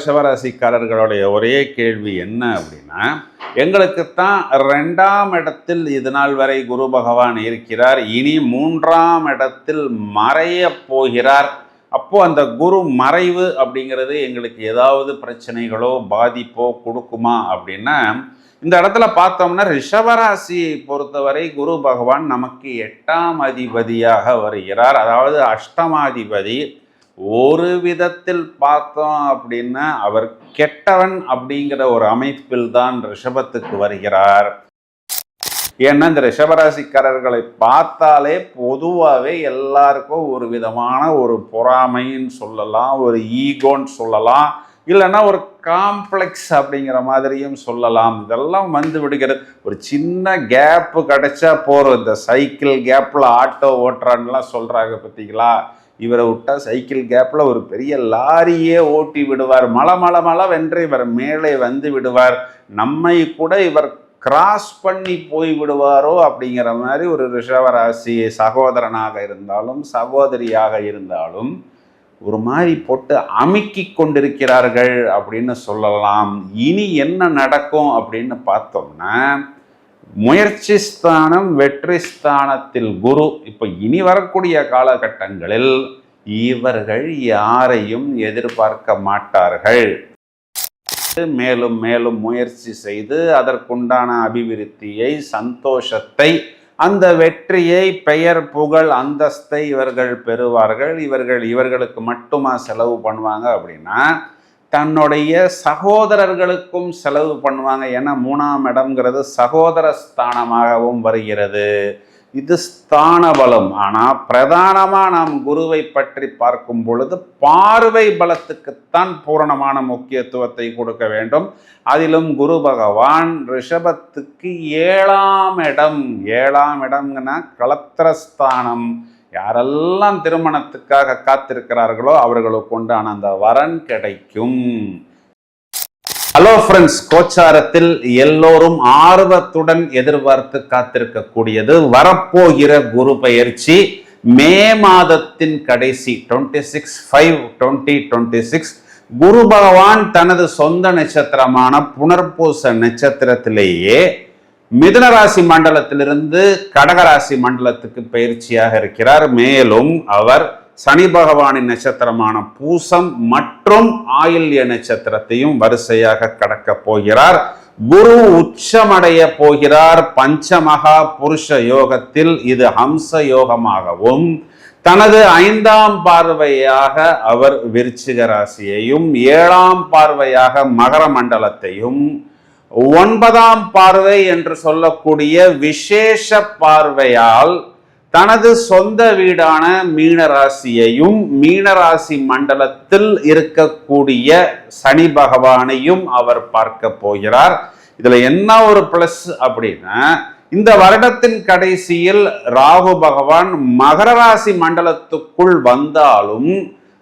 ரிஷபராசிக்காரர்களுடைய ஒரே கேள்வி என்ன அப்படின்னா, எங்களுக்குத்தான் 2ஆம் இடத்தில் இது நாள் வரை குரு பகவான் இருக்கிறார், இனி 3ஆம் இடத்தில் மறைய போகிறார். அப்போ அந்த குரு மறைவு அப்படிங்கிறது எங்களுக்கு ஏதாவது பிரச்சனைகளோ பாதிப்போ கொடுக்குமா அப்படின்னா, இந்த இடத்துல பார்த்தோம்னா ரிஷபராசியை பொறுத்தவரை குரு பகவான் நமக்கு 8ஆம் அதிபதியாக வருகிறார். அதாவது அஷ்டமாதிபதி. ஒரு விதத்தில் பார்த்தோம் அப்படின்னா அவர் கெட்டவன் அப்படிங்கிற ஒரு அமைப்பில் தான் ரிஷபத்துக்கு வருகிறார். ஏன்னா இந்த ரிஷபராசிக்காரர்களை பார்த்தாலே பொதுவாகவே எல்லாருக்கும் ஒரு விதமான ஒரு பொறாமைன்னு சொல்லலாம், ஒரு ஈகோன்னு சொல்லலாம், இல்லைன்னா ஒரு காம்ப்ளெக்ஸ் அப்படிங்கிற மாதிரியும் சொல்லலாம். இதெல்லாம் வந்து விடுகிறது. ஒரு சின்ன கேப்பு கிடைச்சா போகிறோம். இந்த சைக்கிள் கேப்பில் ஆட்டோ ஓட்டுறான்லாம் சொல்கிறாங்க பார்த்தீங்களா? இவரை விட்டால் சைக்கிள் கேப்பில் ஒரு பெரிய லாரியே ஓட்டி விடுவார். மலை வென்று இவர் மேலே வந்து விடுவார். நம்மை கூட இவர் கிராஸ் பண்ணி போய் விடுவாரோ அப்படிங்கிற மாதிரி ஒரு ரிஷபராசி சகோதரனாக இருந்தாலும் சகோதரியாக இருந்தாலும் ஒரு மாதிரி போட்டு அமுக்கி கொண்டிருக்கிறார்கள் அப்படின்னு சொல்லலாம். இனி என்ன நடக்கும் அப்படின்னு பார்த்தோம்னா, முயற்சி ஸ்தானம் வெற்றி ஸ்தானத்தில் குரு. இப்போ இனி வரக்கூடிய காலகட்டங்களில் இவர்கள் யாரையும் எதிர்பார்க்க மாட்டார்கள். மேலும் மேலும் முயற்சி செய்து அதற்குண்டான அபிவிருத்தியை, சந்தோஷத்தை, அந்த வெற்றியை, பெயர் புகழ் அந்தஸ்தை இவர்கள் பெறுவார்கள். இவர்களுக்கு மட்டுமா செலவு பண்ணுவாங்க அப்படின்னா, தன்னுடைய சகோதரர்களுக்கும் செலவு பண்ணுவாங்க. ஏன்னா 3ஆம் இடம்ங்கிறது சகோதர ஸ்தானமாகவும் வருகிறது. இது ஸ்தான பலம். ஆனால் பிரதானமாக நாம் குருவை பற்றி பார்க்கும் பொழுது பார்வை பலத்துக்குத்தான் பூரணமான முக்கியத்துவத்தை கொடுக்க வேண்டும். அதிலும் குரு பகவான் ரிஷபத்துக்கு 7ஆம் இடம். 7ஆம் இடம்னா களத்திரஸ்தானம். யாரெல்லாம் திருமணத்துக்காக காத்திருக்கிறார்களோ அவர்களுக்கு உண்டான அந்த வரன் கிடைக்கும். ஹலோ ஃப்ரெண்ட்ஸ், கோச்சாரத்தில் எல்லோரும் ஆர்வத்துடன் எதிர்பார்த்து காத்திருக்கக்கூடியது வரப்போகிற குரு பெயர்ச்சி. மே மாதத்தின் கடைசி 26/5/2026 குரு பகவான் தனது சொந்த நட்சத்திரமான புனர்பூச நட்சத்திரத்திலேயே மிதுனராசி மண்டலத்திலிருந்து கடகராசி மண்டலத்துக்கு பயிற்சியாக இருக்கிறார். மேலும் அவர் சனி பகவானின் நட்சத்திரமான பூசம் மற்றும் ஆயில்ய நட்சத்திரத்தையும் வரிசையாக கடக்க போகிறார். குரு உச்சமடைய போகிறார் பஞ்சமகா புருஷ யோகத்தில். இது ஹம்ச யோகமாகவும், தனது 5ஆம் பார்வையாக அவர் விருச்சிக ராசியையும், 7ஆம் பார்வையாக மகர மண்டலத்தையும், 9ஆம் பார்வை என்று சொல்லக்கூடிய விசேஷ பார்வையால் தனது சொந்த வீடான மீனராசியையும், மீனராசி மண்டலத்தில் இருக்கக்கூடிய சனி பகவானையும் அவர் பார்க்க போகிறார். இதுல என்ன ஒரு பிளஸ் அப்படின்னா, இந்த வருடத்தின் கடைசியில் ராகு பகவான் மகர ராசி மண்டலத்துக்குள் வந்தாலும்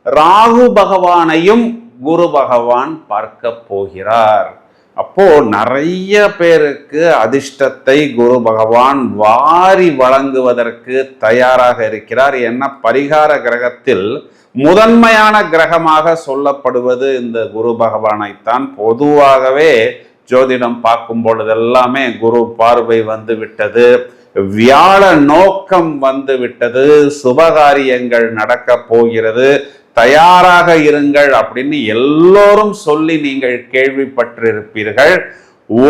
ராகு பகவானையும் குரு பகவான் பார்க்க போகிறார். அப்போ நிறைய பேருக்கு அதிர்ஷ்டத்தை குரு பகவான் வாரி வழங்குவதற்கு தயாராக இருக்கிறார். என்ன, பரிகார கிரகத்தில் முதன்மையான கிரகமாக சொல்லப்படுவது இந்த குரு பகவானைத்தான். பொதுவாகவே ஜோதிடம் பார்க்கும் பொழுது எல்லாமே குரு பார்வை வந்து விட்டது, வியாழ நோக்கம் வந்து விட்டது, சுபகாரியங்கள் நடக்க போகிறது, தயாராக இருங்கள் அப்படின்னு எல்லோரும் சொல்லி நீங்கள் கேள்விப்பட்டிருப்பீர்கள்.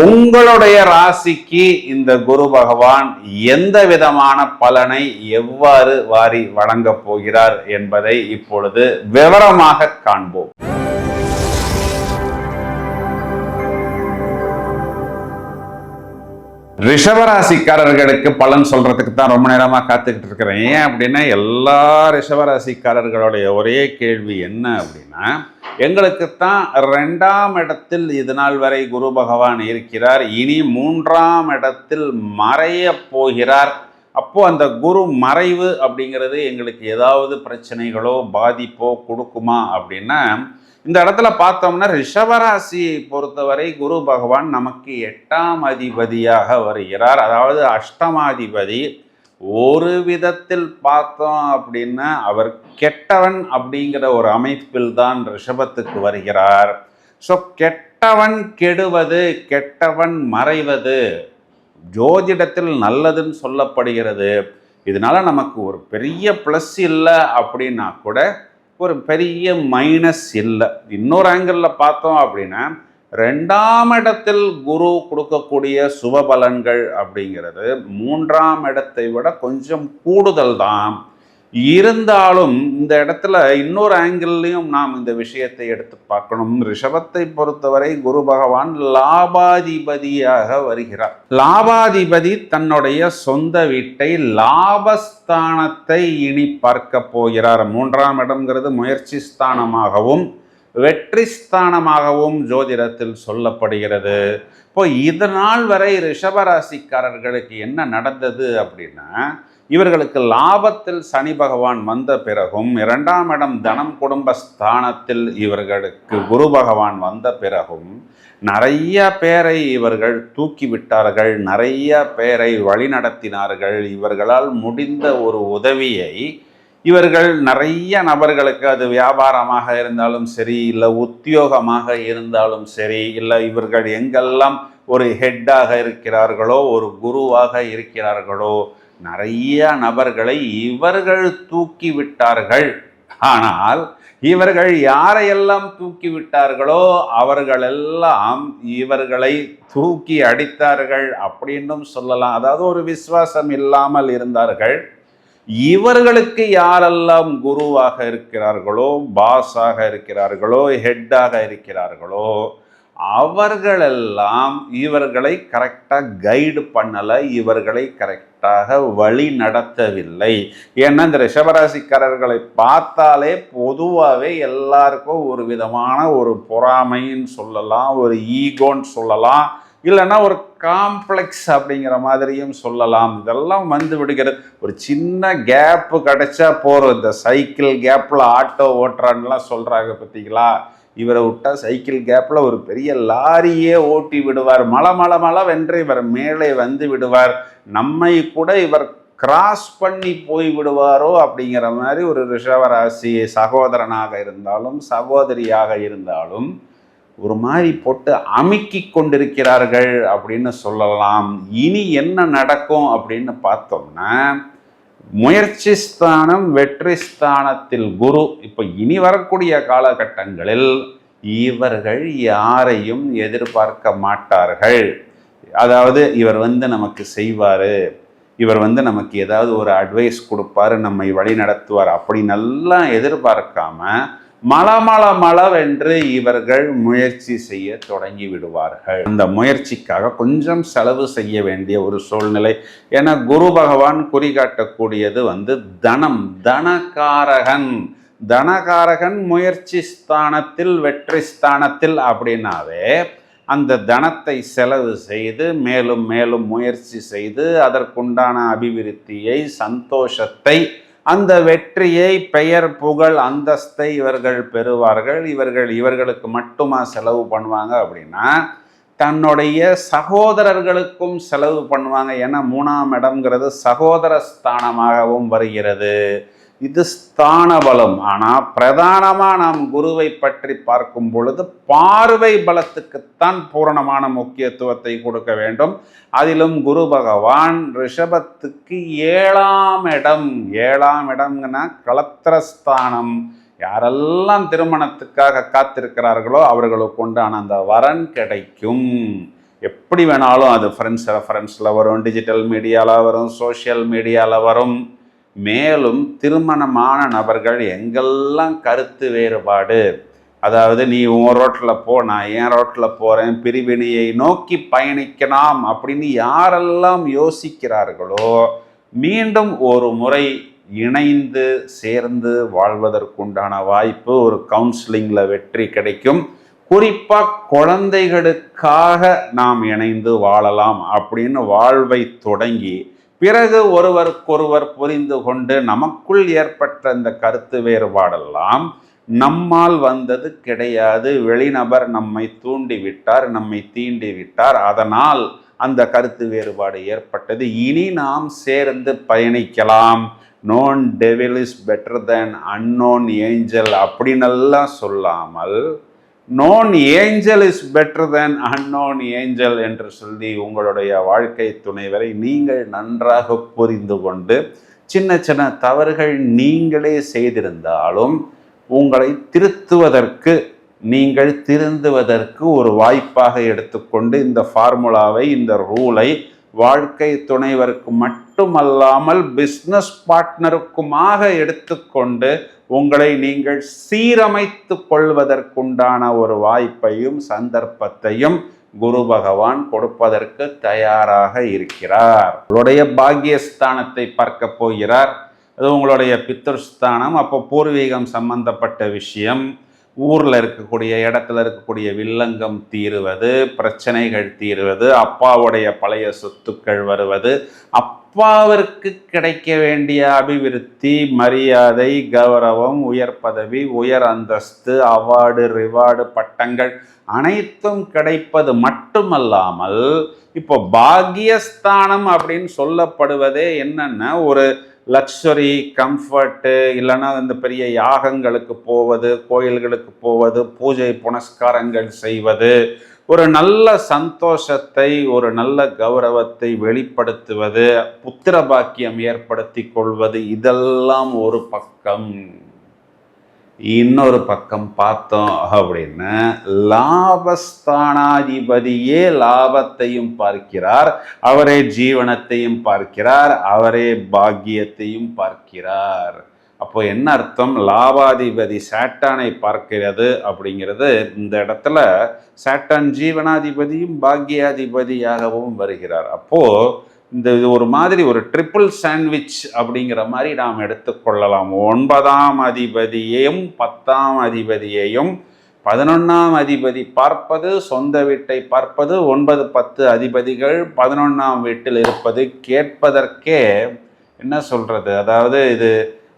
உங்களுடைய ராசிக்கு இந்த குரு பகவான் எந்த விதமான பலனை எவ்வாறு வாரி வழங்க போகிறார் என்பதை இப்பொழுது விவரமாக காண்போம். ரிஷபராசிக்காரர்களுக்கு பலன் சொல்றதுக்கு தான் ரொம்ப நேரமா காத்துக்கிட்டு இருக்கிறேன். ஏன் அப்படின்னா, எல்லா ரிஷபராசிக்காரர்களுடைய ஒரே கேள்வி என்ன அப்படின்னா, எங்களுக்குத்தான் 2ஆம் இடத்தில் இது நாள் வரை குரு பகவான் இருக்கிறார், இனி 3ஆம் இடத்தில் மறைய போகிறார். அப்போ அந்த குரு மறைவு அப்படிங்கிறது எங்களுக்கு ஏதாவது பிரச்சனைகளோ பாதிப்போ கொடுக்குமா அப்படின்னா, இந்த இடத்துல பார்த்தோம்னா ரிஷபராசியை பொறுத்தவரை குரு பகவான் நமக்கு 8ஆம் அதிபதியாக வருகிறார். அதாவது அஷ்டமாதிபதி. ஒரு விதத்தில் பார்த்தோம் அப்படின்னா அவர் கெட்டவன் அப்படிங்கிற ஒரு அமைப்பில் தான் ரிஷபத்துக்கு வருகிறார். ஸோ கெட்டவன் கெடுவது, கெட்டவன் மறைவது ஜோதிடத்தில் நல்லதுன்னு சொல்லப்படுகிறது. இதனால நமக்கு ஒரு பெரிய ப்ளஸ் இல்லை அப்படின்னா கூட ஒரு பெரிய மைனஸ் இல்லை. இன்னொரு ஆங்கிளில் பார்த்தோம் அப்படின்னா 2ஆம் இடத்தில் குரு கொடுக்கக்கூடிய சுப பலன்கள் அப்படிங்கிறது 3ஆம் இடத்தை விட கொஞ்சம் கூடுதல் தான். இருந்தாலும் இந்த இடத்துல இன்னொரு ஆங்கிள்லையும் நாம் இந்த விஷயத்தை எடுத்து பார்க்கணும். ரிஷபத்தை பொறுத்தவரை குரு பகவான் லாபாதிபதியாக வருகிறார். லாபாதிபதி தன்னுடைய சொந்த வீட்டை லாபஸ்தானத்தை இனி பார்க்க போகிறார். 3ஆம் இடம்ங்கிறது முயற்சி ஸ்தானமாகவும் வெற்றி ஸ்தானமாகவும் ஜோதிடத்தில் சொல்லப்படுகிறது. இப்போ இதனால் வரை ரிஷபராசிக்காரர்களுக்கு என்ன நடந்தது அப்படின்னா, இவர்களுக்கு லாபத்தில் சனி பகவான் வந்த பிறகும் 2ஆம் இடம் தனம் குடும்ப ஸ்தானத்தில் இவர்களுக்கு குரு பகவான் வந்த பிறகும் நிறைய பேரை இவர்கள் தூக்கி விட்டார்கள், நிறைய பேரை வழிநடத்தினார்கள். இவர்களால் முடிந்த ஒரு உதவியை இவர்கள் நிறைய நபர்களுக்கு, அது வியாபாரமாக இருந்தாலும் சரி, இல்லை உத்தியோகமாக இருந்தாலும் சரி, இல்லை இவர்கள் எங்கெல்லாம் ஒரு ஹெட்டாக இருக்கிறார்களோ, ஒரு குருவாக இருக்கிறார்களோ, நிறைய நபர்களை இவர்கள் தூக்கி விட்டார்கள். ஆனால் இவர்கள் யாரையெல்லாம் தூக்கி விட்டார்களோ அவர்களெல்லாம் இவர்களை தூக்கி அடித்தார்கள் அப்படின்னும் சொல்லலாம். அதாவது ஒரு விசுவாசம் இல்லாமல் இருந்தார்கள். இவர்களுக்கு யாரெல்லாம் குருவாக இருக்கிறார்களோ, பாஸாக இருக்கிறார்களோ, ஹெட்டாக இருக்கிறார்களோ, அவர்களெல்லாம் இவர்களை கரெக்டாக கைடு பண்ணலை, இவர்களை கரெக்டாக வழி நடத்தவில்லை. ஏன்னா இந்த ரிஷபராசிக்காரர்களை பார்த்தாலே பொதுவாகவே எல்லாருக்கும் ஒரு விதமான ஒரு பொறாமைன்னு சொல்லலாம், ஒரு ஈகோன்னு சொல்லலாம், இல்லைன்னா ஒரு காம்ப்ளெக்ஸ் அப்படிங்கிற மாதிரியும் சொல்லலாம். இதெல்லாம் வந்து விடுகிறது. ஒரு சின்ன கேப்பு கிடைச்சா போகிறோம். இந்த சைக்கிள் கேப்பில் ஆட்டோ ஓட்டுறான்லாம் சொல்கிறாங்க பார்த்தீங்களா? இவரை விட்டால் சைக்கிள் கேப்பில் ஒரு பெரிய லாரியே ஓட்டி விடுவார். மலை வென்று இவர் மேலே வந்து விடுவார். நம்மை கூட இவர் கிராஸ் பண்ணி போய் விடுவாரோ அப்படிங்கிற மாதிரி ஒரு ரிஷபராசி சகோதரனாக இருந்தாலும் சகோதரியாக இருந்தாலும் ஒரு மாதிரி போட்டு அமுக்கி கொண்டிருக்கிறார்கள் அப்படின்னு சொல்லலாம். இனி என்ன நடக்கும் அப்படின்னு பார்த்தோம்னா, முயற்சி ஸ்தானம் வெற்றி ஸ்தானத்தில் குரு. இப்போ இனி வரக்கூடிய காலகட்டங்களில் இவர்கள் யாரையும் எதிர்பார்க்க மாட்டார்கள். அதாவது இவர் நமக்கு செய்வார், இவர் நமக்கு ஏதாவது ஒரு அட்வைஸ் கொடுப்பாரு, நம்மை வழி நடத்துவார் அப்படின்னெல்லாம் எதிர்பார்க்காம மளவென்று இவர்கள் முயற்சி செய்ய தொடங்கி விடுவார்கள். அந்த முயற்சிக்காக கொஞ்சம் செலவு செய்ய வேண்டிய ஒரு சூழ்நிலை. ஏன்னா குரு பகவான் குறிகாட்டக்கூடியது தனம், தனகாரகன். தனகாரகன் முயற்சி ஸ்தானத்தில் வெற்றி ஸ்தானத்தில் அப்படின்னாவே அந்த தனத்தை செலவு செய்து மேலும் மேலும் முயற்சி செய்து அதற்குண்டான அபிவிருத்தியை, சந்தோஷத்தை, அந்த வெற்றியை, பெயர், புகழ், அந்தஸ்தை இவர்கள் பெறுவார்கள். இவர்களுக்கு மட்டுமா செலவு பண்ணுவாங்க அப்படின்னா தன்னுடைய சகோதரர்களுக்கும் செலவு பண்ணுவாங்க. ஏன்னா 3ஆம் இடம்ங்கிறது சகோதர ஸ்தானமாகவும் வருகிறது. இது ஸ்தான பலம். ஆனால் பிரதானமாக நாம் குருவை பற்றி பார்க்கும் பொழுது பார்வை பலத்துக்குத்தான் பூரணமான முக்கியத்துவத்தை கொடுக்க வேண்டும். அதிலும் குரு பகவான் ரிஷபத்துக்கு 7ஆம் இடம். 7ஆம் இடம்னா களத்திரஸ்தானம். யாரெல்லாம் திருமணத்துக்காக காத்திருக்கிறார்களோ அவர்களுக்கு உண்டான அந்த வரன் கிடைக்கும். எப்படி வேணாலும் அது ஃப்ரெண்ட்ஸ் ரெஃபரன்ஸில் வரும், டிஜிட்டல் மீடியாவில் வரும், சோஷியல் மீடியாவில் வரும். மேலும் திருமணமான நபர்கள் எங்கெல்லாம் கருத்து வேறுபாடு, அதாவது நீ உன் ரோட்டில் போ, நான் என் ரோட்டில் போகிறேன், பிரிவினையை நோக்கி பயணிக்கலாம் அப்படின்னு யாரெல்லாம் யோசிக்கிறார்களோ மீண்டும் ஒரு முறை இணைந்து சேர்ந்து வாழ்வதற்குண்டான வாய்ப்பு, ஒரு கவுன்சிலிங்கில் வெற்றி கிடைக்கும். குறிப்பாக குழந்தைகளுக்காக நாம் இணைந்து வாழலாம் அப்படின்னு வாழ்வை தொடங்கி பிறகு ஒருவருக்கொருவர் புரிந்து கொண்டு நமக்குள் ஏற்பட்ட இந்த கருத்து வேறுபாடெல்லாம் நம்மால் வந்தது கிடையாது, வெளிநபர் நம்மை தூண்டிவிட்டார், நம்மை தீண்டி விட்டார், அதனால் அந்த கருத்து வேறுபாடு ஏற்பட்டது. இனி நாம் சேர்ந்து பயணிக்கலாம். Known devil is better than unknown angel அப்படின்னெல்லாம் சொல்லாமல் known angel is better than unknown angel என்று சொல்லி உங்களுடைய வாழ்க்கை துணைவரை நீங்கள் நன்றாக புரிந்து கொண்டு சின்ன சின்ன தவறுகள் நீங்களே செய்திருந்தாலும் உங்களை திருத்துவதற்கு, நீங்கள் திருந்துவதற்கு ஒரு வாய்ப்பாக எடுத்துக்கொண்டு இந்த ஃபார்முலாவை, இந்த ரூலை வாழ்க்கை துணைவருக்கு மட்டுமல்லாமல் பிஸ்னஸ் பார்ட்னருக்குமாக எடுத்துக்கொண்டு உங்களை நீங்கள் சீரமைத்து கொள்வதற்குண்டான ஒரு வாய்ப்பையும் சந்தர்ப்பத்தையும் குரு பகவான் கொடுப்பதற்கு தயாராக இருக்கிறார். உங்களுடைய பாக்கியஸ்தானத்தை பார்க்க போகிறார். அது உங்களுடைய பித்ருஸ்தானம். அப்போ பூர்வீகம் சம்பந்தப்பட்ட விஷயம், ஊரில் இருக்கக்கூடிய இடத்துல இருக்கக்கூடிய வில்லங்கம் தீருவது, பிரச்சனைகள் தீருவது, அப்பாவுடைய பழைய சொத்துக்கள் வருவது, அப்பாவிற்கு கிடைக்க வேண்டிய அபிவிருத்தி, மரியாதை, கௌரவம், உயர் பதவி, உயர் அந்தஸ்து, அவார்டு, ரிவார்டு, பட்டங்கள் அனைத்தும் கிடைப்பது மட்டுமல்லாமல் இப்போ பாக்கியஸ்தானம் அப்படின்னு சொல்லப்படுவதே என்னன்னா ஒரு லக்ஸரி, கம்ஃபர்ட்டு, இல்லைன்னா இந்த பெரிய யாகங்களுக்கு போவது, கோயில்களுக்கு போவது, பூஜை புனஸ்காரங்கள் செய்வது, ஒரு நல்ல சந்தோஷத்தை, ஒரு நல்ல கௌரவத்தை வெளிப்படுத்துவது, புத்திர பாக்கியம் ஏற்படுத்தி கொள்வது, இதெல்லாம் ஒரு பக்கம். இன்னொரு பக்கம் பார்த்தோம் அப்படின்னா லாபஸ்தானாதிபதியே லாபத்தையும் பார்க்கிறார், அவரே ஜீவனத்தையும் பார்க்கிறார், அவரே பாக்கியத்தையும் பார்க்கிறார். அப்போ என்ன அர்த்தம்? லாபாதிபதி சாட்டானை பார்க்கிறது அப்படிங்கிறது, இந்த இடத்துல சாட்டான் ஜீவனாதிபதியும் பாக்கியாதிபதியாகவும் வருகிறார். அப்போ இது ஒரு மாதிரி ஒரு ட்ரிபிள் சாண்ட்விச் அப்படிங்கிற மாதிரி நாம் எடுத்துக்கொள்ளலாம். 9ஆம் அதிபதியையும் 10ஆம் அதிபதியையும் 11ஆம் அதிபதி பார்ப்பது, சொந்த வீட்டை பார்ப்பது, 9, 10 அதிபதிகள் 11ஆம் வீட்டில் இருப்பது கேட்பதற்கே என்ன சொல்றது, அதாவது இது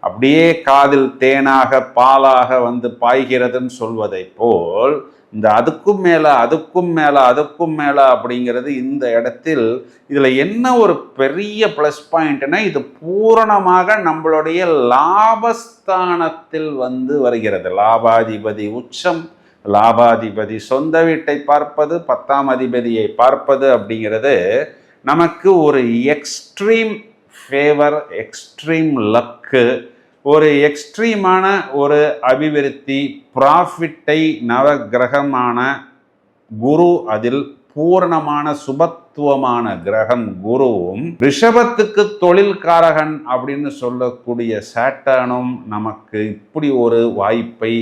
அப்படியே காதில் தேனாக பாலாக வந்து பாய்கிறதுன்னு சொல்வதை போல் இந்த அதுக்கும் மேலே அதுக்கும் மேலே அதுக்கும் மேலே அப்படிங்கிறது இந்த இடத்தில் இதில் என்ன ஒரு பெரிய ப்ளஸ் பாயிண்ட்னா, இது பூரணமாக நம்மளுடைய லாபஸ்தானத்தில் வந்து வருகிறது. லாபாதிபதி உச்சம், லாபாதிபதி சொந்த வீட்டை பார்ப்பது, 10ஆம் அதிபதியை பார்ப்பது அப்படிங்கிறது நமக்கு ஒரு எக்ஸ்ட்ரீம் ஃபேவர், எக்ஸ்ட்ரீம் லக்கு, ஒரு எக்ஸ்ட்ரீமான ஒரு அபிவிருத்தி, ப்ராஃபிட்டை நவகிரகமான குரு, அதில் பூரணமான சுபத்துவமான கிரகம் குருவும், ரிஷபத்துக்கு தொழில்காரகன் அப்படின்னு சொல்லக்கூடிய சாட்டானும் நமக்கு இப்படி ஒரு வாய்ப்பை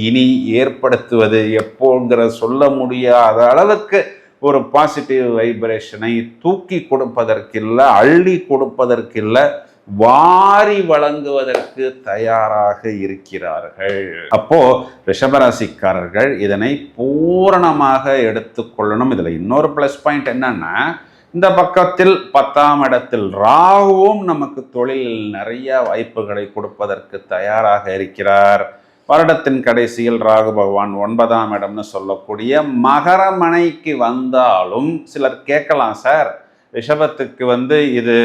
இனி ஏற்படுத்துவது எப்போங்கிற சொல்ல முடியாத அளவுக்கு ஒரு பாசிட்டிவ் வைப்ரேஷனை தூக்கி கொடுப்பதற்கில்லை, அள்ளி கொடுப்பதற்கில்லை, வாரி வழங்குவதற்கு தயாராக இருக்கிறார்கள். அப்போ ரிஷபராசிக்காரர்கள் இதனை பூரணமாக எடுத்துக்கொள்ளணும். இதுல இன்னொரு பிளஸ் பாயிண்ட் என்னன்னா, இந்த பக்கத்தில் 10ஆம் இடத்தில் ராகுவும் நமக்கு தொழிலில் நிறைய வாய்ப்புகளை கொடுப்பதற்கு தயாராக இருக்கிறார். வருடத்தின் கடைசியில் ராகு பகவான் 9ஆம் இடம்னு சொல்லக்கூடிய மகரமனைக்கு வந்தாலும் சிலர் கேட்கலாம், சார் ரிஷபத்துக்கு இது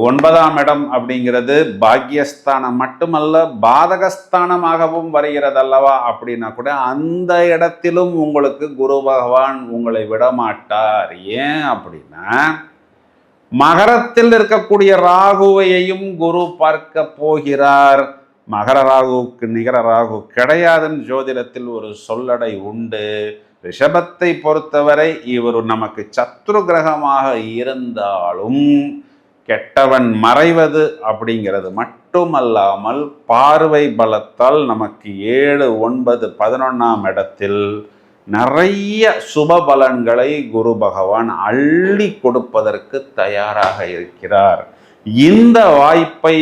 9ஆம் இடம் அப்படிங்கிறது பாக்கியஸ்தானம் மட்டுமல்ல பாதகஸ்தானமாகவும் வருகிறது அல்லவா அப்படின்னா கூட அந்த இடத்திலும் உங்களுக்கு குரு பகவான் உங்களை விடமாட்டார். ஏன் அப்படின்னா மகரத்தில் இருக்கக்கூடிய ராகுவையையும் குரு பார்க்க போகிறார். மகர ராகுவுக்கு நிகர ராகு கிடையாதுன்னு ஜோதிடத்தில் ஒரு சொல்லடை உண்டு. ரிஷபத்தை பொறுத்தவரை இவர் நமக்கு சத்ரு கிரகமாக இருந்தாலும் கெட்டவன் மறைவது அப்படிங்கிறது மட்டுமல்லாமல் பார்வை பலத்தால் நமக்கு 7, 9, 11ஆம் இடத்தில் நிறைய சுப பலன்களை குரு பகவான் அள்ளி கொடுப்பதற்கு தயாராக இருக்கிறார். இந்த வாய்ப்பை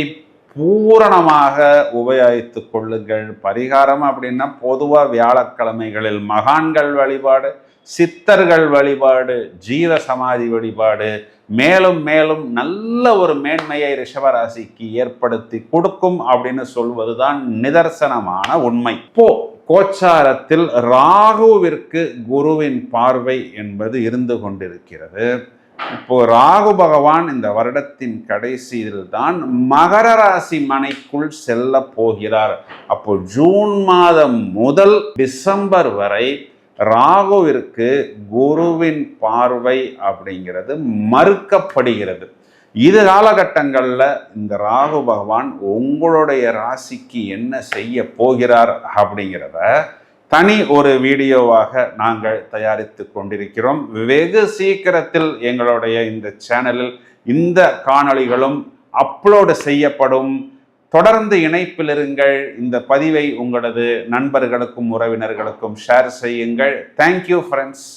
பூரணமாக உபயோகித்து கொள்ளுங்கள். பரிகாரம் அப்படின்னா பொதுவாக வியாழக்கிழமைகளில் மகான்கள் வழிபாடு, சித்தர்கள் வழிபாடு, ஜீவ சமாதி வழிபாடு மேலும் மேலும் நல்ல ஒரு மேன்மையை ரிஷபராசிக்கு ஏற்படுத்தி கொடுக்கும் அப்படின்னு சொல்வதுதான் நிதர்சனமான உண்மை. இப்போ கோச்சாரத்தில் ராகுவிற்கு குருவின் பார்வை என்பது இருந்து கொண்டிருக்கிறது. இப்போ ராகு பகவான் இந்த வருடத்தின் கடைசியில் தான் மகர ராசி மனைக்குள் செல்ல போகிறார். அப்போ ஜூன் மாதம் முதல் டிசம்பர் வரை ராகுவிற்கு குருவின் பார்வை அப்படிங்கிறது மறுக்கப்படுகிறது. இது காலகட்டங்களில் இந்த ராகு பகவான் உங்களுடைய ராசிக்கு என்ன செய்ய போகிறார் அப்படிங்கிறத தனி ஒரு வீடியோவாக நாங்கள் தயாரித்து கொண்டிருக்கிறோம். வெகு சீக்கிரத்தில் எங்களுடைய இந்த சேனலில் இந்த காணொளிகளும் அப்லோடு செய்யப்படும். தொடர்ந்து இணைப்பில் இருங்கள். இந்த பதிவை உங்களது நண்பர்களுக்கும் உறவினர்களுக்கும் ஷேர் செய்யுங்கள். Thank you friends.